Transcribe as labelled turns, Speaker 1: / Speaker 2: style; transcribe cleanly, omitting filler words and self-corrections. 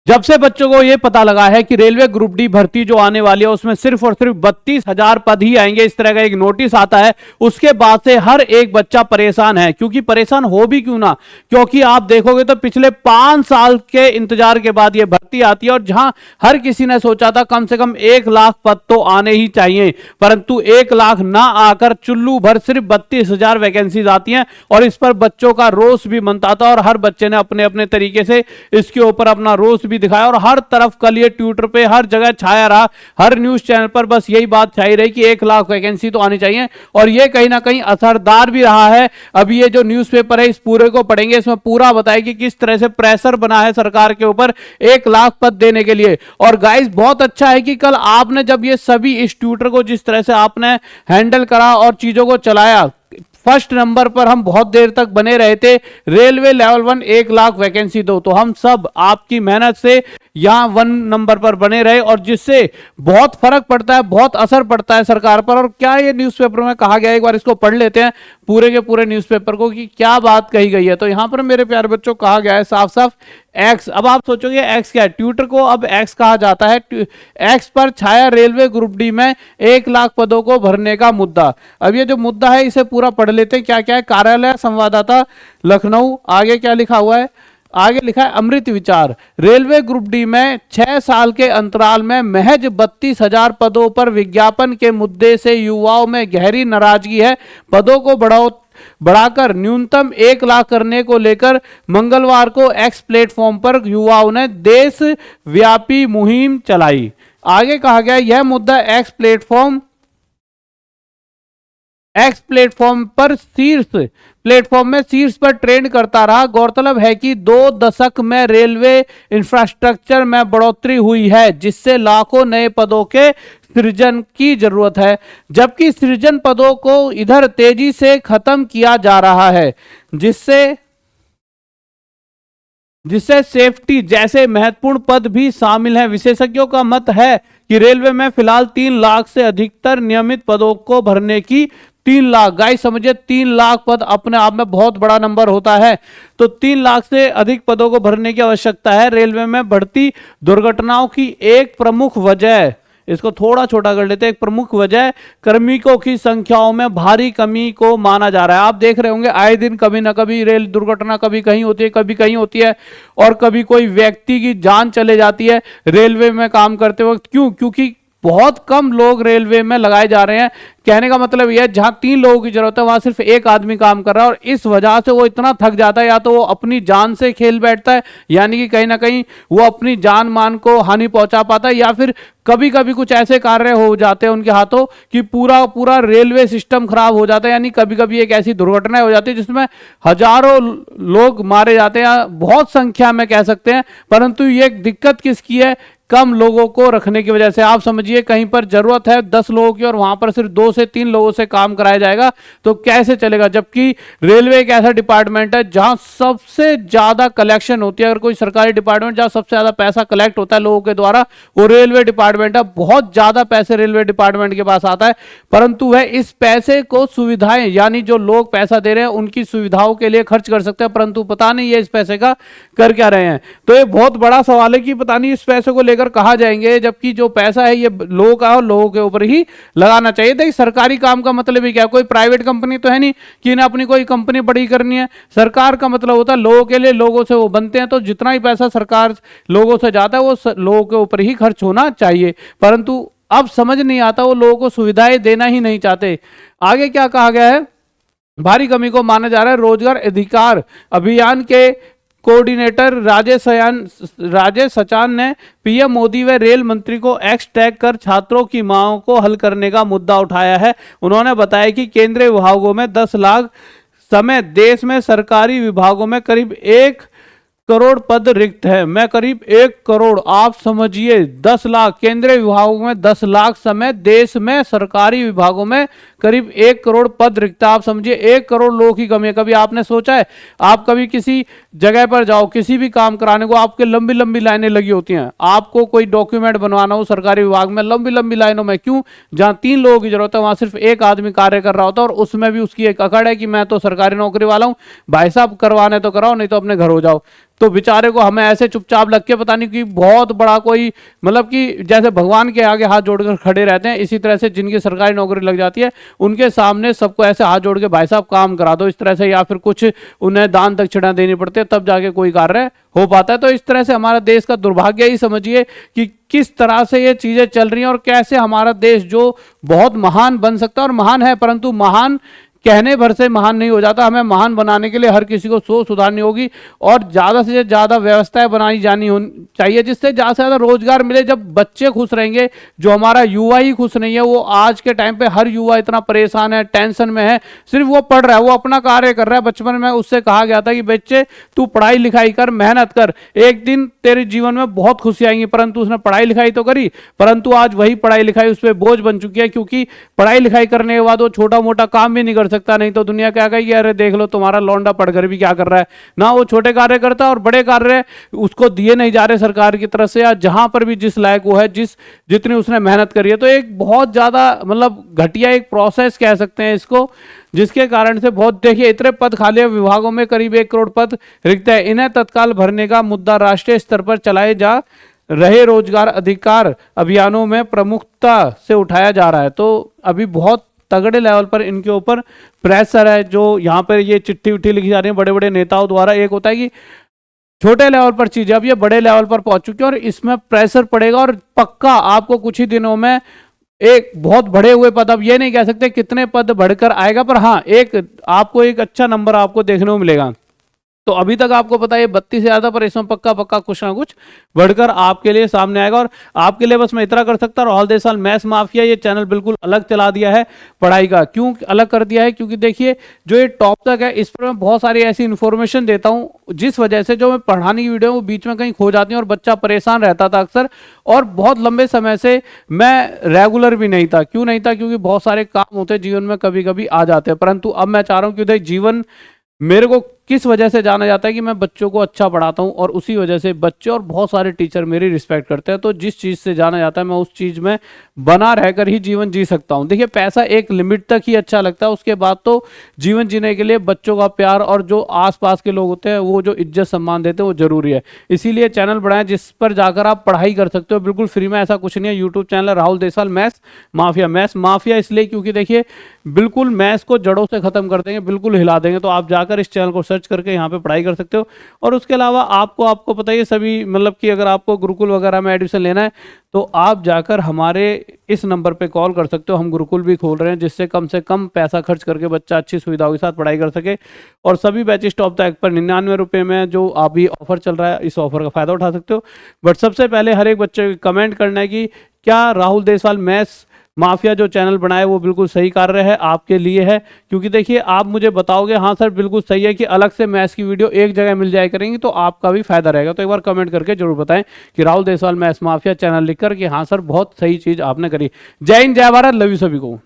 Speaker 1: जब से बच्चों को यह पता लगा है कि रेलवे ग्रुप डी भर्ती जो आने वाली है उसमें सिर्फ और सिर्फ 32,000 पद ही आएंगे, इस तरह का एक नोटिस आता है, उसके बाद से हर एक बच्चा परेशान है। क्योंकि परेशान हो भी क्यों ना, क्योंकि आप देखोगे तो पिछले 5 साल के इंतजार के बाद यह भर्ती आती है और जहां हर किसी ने सोचा था कम से कम 1 लाख पद तो आने ही चाहिए, परंतु 1 लाख ना आकर चुल्लू भर सिर्फ 32,000 वैकेंसीज आती हैं और इस पर बच्चों का रोष भी मनता था और हर बच्चे ने अपने अपने तरीके से इसके ऊपर अपना रोष भी दिखाया और हर तरफ कल ये ट्विटर पे हर जगह छाया रहा, हर न्यूज चैनल पर बस यही बात छाई रही कि 1 लाख वैकेंसी तो आनी चाहिए और ये कहीं ना कहीं असरदार भी रहा है। अभी ये जो न्यूज़पेपर है इस पूरे को पढ़ेंगे, इसमें पूरा बताया कि किस तरह से प्रेशर बना है सरकार के ऊपर 1 लाख पद देने के लिए। और गाइस बहुत अच्छा है कि कल आपने जब ये सभी इस ट्विटर को जिस तरह से आपने हैंडल करा और चीजों को चलाया, फर्स्ट नंबर पर हम बहुत देर तक बने रहे थे, रेलवे लेवल 1 1 लाख वैकेंसी दो, तो हम सब आपकी मेहनत से यहां 1 नंबर पर बने रहे और जिससे बहुत फर्क पड़ता है, बहुत असर पड़ता है सरकार पर। और क्या ये न्यूज़पेपर में कहा गया है, एक बार इसको पढ़ लेते हैं पूरे के पूरे न्यूज़पेपर को कि क्या बात कही गई है। तो यहां पर मेरे प्यारे बच्चों कहा गया है साफ साफ एक्स। अब आप सोचोगे एक्स क्या है, ट्विटर को अब एक्स कहा जाता है। एक्स पर छाया रेलवे ग्रुप डी में 1 लाख पदों को भरने का मुद्दा। अब ये जो मुद्दा है इसे पूरा पढ़ लेते हैं क्या क्या है। कार्यालय संवाददाता लखनऊ, आगे क्या लिखा हुआ है, आगे लिखा है अमृत विचार, रेलवे ग्रुप डी में 6 साल के अंतराल में महज 32,000 पदों पर विज्ञापन के मुद्दे से युवाओं में गहरी नाराजगी है। पदों को बढ़ाकर न्यूनतम 1 लाख करने को लेकर मंगलवार को एक्स प्लेटफॉर्म पर युवाओं ने देशव्यापी मुहिम चलाई। आगे कहा गया यह मुद्दा एक्स प्लेटफॉर्म पर शीर्ष पर ट्रेंड करता रहा। गौरतलब है कि 2 दशक में रेलवे इंफ्रास्ट्रक्चर में बढ़ोतरी हुई है जिससे लाखों नए पदों के सृजन की जरूरत है, जबकि सृजन पदों को इधर तेजी से खत्म किया जा रहा है जिससे सेफ्टी जैसे महत्वपूर्ण पद भी शामिल हैं। विशेषज्ञों का मत है कि रेलवे में फिलहाल 3 लाख से अधिकतर नियमित पदों को भरने की 3 लाख, गाइस समझिए 3 लाख पद अपने आप में बहुत बड़ा नंबर होता है। तो 3 लाख से अधिक पदों को भरने की आवश्यकता है। रेलवे में बढ़ती दुर्घटनाओं की एक प्रमुख वजह, इसको थोड़ा छोटा कर लेते हैं, एक प्रमुख वजह कार्मिकों की संख्याओं में भारी कमी को माना जा रहा है। आप देख रहे होंगे आए दिन कभी ना कभी रेल दुर्घटना कभी कहीं होती है, कभी कहीं होती है और कभी कोई व्यक्ति की जान चले जाती है रेलवे में काम करते वक्त। क्यों? क्योंकि बहुत कम लोग रेलवे में लगाए जा रहे हैं। कहने का मतलब यह है जहां 3 लोगों की जरूरत है वहां सिर्फ 1 आदमी काम कर रहा है और इस वजह से वो इतना थक जाता है, या तो वो अपनी जान से खेल बैठता है, यानी कि कहीं ना कहीं वो अपनी जान मान को हानि पहुंचा पाता है, या फिर कभी कभी कुछ ऐसे कार्य हो जाते हैं उनके हाथों कि पूरा रेलवे सिस्टम खराब हो जाता है। यानी कभी कभी एक ऐसी दुर्घटना हो जाती है जिसमें हजारों लोग मारे जाते हैं, बहुत संख्या में कह सकते हैं। परंतु ये दिक्कत किसकी है? कम लोगों को रखने की वजह से। आप समझिए कहीं पर जरूरत है 10 लोगों की और वहां पर सिर्फ 2 से 3 लोगों से काम कराया जाएगा तो कैसे चलेगा? जबकि रेलवे एक ऐसा डिपार्टमेंट है जहां सबसे ज्यादा कलेक्शन होती है। अगर कोई सरकारी डिपार्टमेंट जहां सबसे ज्यादा पैसा कलेक्ट होता है लोगों के द्वारा, वो रेलवे डिपार्टमेंट है। बहुत ज्यादा पैसे रेलवे डिपार्टमेंट के पास आता है, परंतु वह इस पैसे को सुविधाएं, यानी जो लोग पैसा दे रहे हैं उनकी सुविधाओं के लिए खर्च कर सकते हैं, परंतु पता नहीं ये इस पैसे का कर क्या रहे हैं। तो ये बहुत बड़ा सवाल है कि पता नहीं इस पैसे को कहा जाएंगे, जबकि जो पैसा है ये लोगों का और लोगों के ऊपर ही लगाना चाहिए। देखिए सरकारी काम का मतलब ही क्या, कोई प्राइवेट कंपनी तो है नहीं कि ना अपनी कोई कंपनी बड़ी करनी है। सरकार का मतलब होता है लोगों के लिए, लोगों से वो बनते हैं, तो जितना ही पैसा सरकार लोगों से जाता है वो लोगों के ऊपर ही खर्च होना चाहिए। परंतु अब समझ नहीं आता, वो लोगों को सुविधाएं देना ही नहीं चाहते। आगे क्या कहा गया है, भारी कमी को माना जा रहा है। रोजगार अधिकार अभियान के कोऑर्डिनेटर राजेश सचान ने पीएम मोदी व रेल मंत्री को एक्स टैग कर छात्रों की मांगों को हल करने का मुद्दा उठाया है। उन्होंने बताया कि केंद्रीय विभागों में 10 लाख समेत देश में सरकारी विभागों में करीब 1 करोड़ पद रिक्त है। मैं करीब 1 करोड़, आप समझिए 10 लाख केंद्रीय विभागों में 10 लाख समेत देश में सरकारी विभागों में करीब 1 करोड़ पद रिक्त है। आप समझिए 1 करोड़ लोगों की कमी है। कभी आपने सोचा है, आप कभी किसी जगह पर जाओ, किसी भी काम कराने को आपके लंबी लंबी लाइनें लगी होती हैं। आपको कोई डॉक्यूमेंट बनवाना हो सरकारी विभाग में, लंबी लंबी लाइनों में। क्यों? जहां 3 लोगों की जरूरत है वहां सिर्फ 1 आदमी कार्य कर रहा होता है और उसमें भी उसकी एक अकड़ है कि मैं तो सरकारी नौकरी वाला हूं, भाई साहब करवाने तो कराओ, नहीं तो अपने घर हो जाओ। तो बेचारे को हमें ऐसे चुपचाप लग के पता नहीं कि बहुत बड़ा कोई मतलब कि जैसे भगवान के आगे हाथ जोड़कर खड़े रहते हैं, इसी तरह से जिनकी सरकारी नौकरी लग जाती है उनके सामने सबको ऐसे हाथ जोड़ के भाई साहब काम करा दो इस तरह से, या फिर कुछ उन्हें दान दक्षिणा देनी पड़ती है तब जाके कोई कार्य हो पाता है। तो इस तरह से हमारा देश का दुर्भाग्य ही समझिए कि किस तरह से ये चीजें चल रही हैं और कैसे हमारा देश जो बहुत महान बन सकता है और महान है, परंतु महान कहने भर से महान नहीं हो जाता। हमें महान बनाने के लिए हर किसी को सोच सुधारनी होगी और ज़्यादा से ज़्यादा व्यवस्थाएं बनाई जानी चाहिए जिससे ज़्यादा से ज़्यादा रोजगार मिले। जब बच्चे खुश रहेंगे, जो हमारा युवा ही खुश नहीं है, वो आज के टाइम पे हर युवा इतना परेशान है, टेंशन में है, सिर्फ वो पढ़ रहा है, वो अपना कार्य कर रहा है। बचपन में उससे कहा गया था कि बच्चे तू पढ़ाई लिखाई कर, मेहनत कर, एक दिन तेरे जीवन में बहुत खुशी आएंगी, परंतु उसने पढ़ाई लिखाई तो करी, परंतु आज वही पढ़ाई लिखाई उस पर बोझ बन चुकी है, क्योंकि पढ़ाई लिखाई करने के बाद वो छोटा मोटा काम भी नहीं कर सकता। नहीं तो दुनिया क्या कहेगी, अरे देख लो तुम्हारा लौंडा पढ़कर भी क्या कर रहा है ना। वो छोटे कार्य करता है और बड़े कार्य उसको दिए नहीं जा रहे सरकार की तरफ से, या जहां पर भी जिस लायक वो है, जितनी उसने मेहनत करी है। तो एक बहुत ज्यादा मतलब घटिया एक प्रोसेस कह सकते हैं इसको, जिसके कारण से बहुत देखिए इतने पद खाली है, विभागों में करीब 1 करोड़ पद रिक्त है। इन्हें तत्काल भरने का मुद्दा राष्ट्रीय स्तर पर चलाए जा रहे रोजगार अधिकार अभियानों में प्रमुखता से उठाया जा रहा है। तो अभी बहुत तगड़े लेवल पर इनके ऊपर प्रेशर है। जो यहाँ पर ये चिट्ठी विट्ठी लिखी जा रही है बड़े बड़े नेताओं द्वारा, एक होता है कि छोटे लेवल पर चीजें, अब ये बड़े लेवल पर पहुंच चुकी है और इसमें प्रेशर पड़ेगा और पक्का आपको कुछ ही दिनों में एक बहुत बढ़े हुए पद, अब ये नहीं कह सकते कितने पद बढ़कर आएगा, पर हाँ एक आपको एक अच्छा नंबर आपको देखने को मिलेगा। तो अभी तक आपको पता है 32 से ज्यादा, पर इसमें पक्का पक्का कुछ ना कुछ बढ़कर आपके लिए सामने आएगा। और आपके लिए बस मैं इतना कर सकता हूँ, राहुल देसवाल मैथ्स माफिया ये चैनल बिल्कुल अलग चला दिया है पढ़ाई का। क्यों अलग कर दिया है? क्योंकि देखिए जो ये टॉपिक है इस पर मैं बहुत सारी ऐसी इन्फॉर्मेशन देता हूँ जिस वजह से जो मैं पढ़ाने की वीडियो वो बीच में कहीं खो जाती है और बच्चा परेशान रहता था अक्सर, और बहुत लंबे समय से मैं रेगुलर भी नहीं था। क्यों नहीं था? क्योंकि बहुत सारे काम होते जीवन में, कभी कभी आ जाते हैं। परंतु अब मैं चाह रहा हूँ कि उधर जीवन मेरे को किस वजह से जाना जाता है कि मैं बच्चों को अच्छा पढ़ाता हूं और उसी वजह से बच्चे और बहुत सारे टीचर मेरी रिस्पेक्ट करते हैं। तो जिस चीज़ से जाना जाता है मैं उस चीज़ में बना रहकर ही जीवन जी सकता हूं। देखिए पैसा एक लिमिट तक ही अच्छा लगता है, उसके बाद तो जीवन जीने के लिए बच्चों का प्यार और जो आसपास के लोग होते हैं वो जो इज्जत सम्मान देते हैं वो जरूरी है। इसीलिए चैनल बढ़ाएं जिस पर जाकर आप पढ़ाई कर सकते हो बिल्कुल फ्री में। ऐसा कुछ नहीं है। यूट्यूब चैनल है Rahul Deswal maths mafia. Maths mafia इसलिए क्योंकि देखिए बिल्कुल मैथ्स को जड़ों से खत्म कर देंगे, बिल्कुल हिला देंगे। तो आप जाकर इस चैनल को सर्च करके यहाँ पे पढ़ाई कर सकते हो। और उसके अलावा आपको पता है सभी मतलब कि अगर आपको गुरुकुल वगैरह में एडमिशन लेना है तो आप जाकर हमारे इस नंबर पे कॉल कर सकते हो। हम गुरुकुल भी खोल रहे हैं जिससे कम से कम पैसा खर्च करके बच्चा अच्छी सुविधाओं के साथ पढ़ाई कर सके। और सभी बैचेस टॉप तक पर 99 रुपये में जो अभी ऑफर चल रहा है, इस ऑफर का फायदा उठा सकते हो। बट सबसे पहले हर एक बच्चे को कमेंट करना है कि क्या राहुल देसवाल मैथ्स माफिया जो चैनल बनाए वो बिल्कुल सही कार्य है, आपके लिए है। क्योंकि देखिए आप मुझे बताओगे हाँ सर बिल्कुल सही है कि अलग से मैथ्स की वीडियो एक जगह मिल जाए करेंगी तो आपका भी फायदा रहेगा। तो एक बार कमेंट करके जरूर बताएं कि Rahul Deswal maths mafia channel लिखकर कि हाँ सर बहुत सही चीज़ आपने करी। जय हिंद, जय भारत, लव यू सभी को।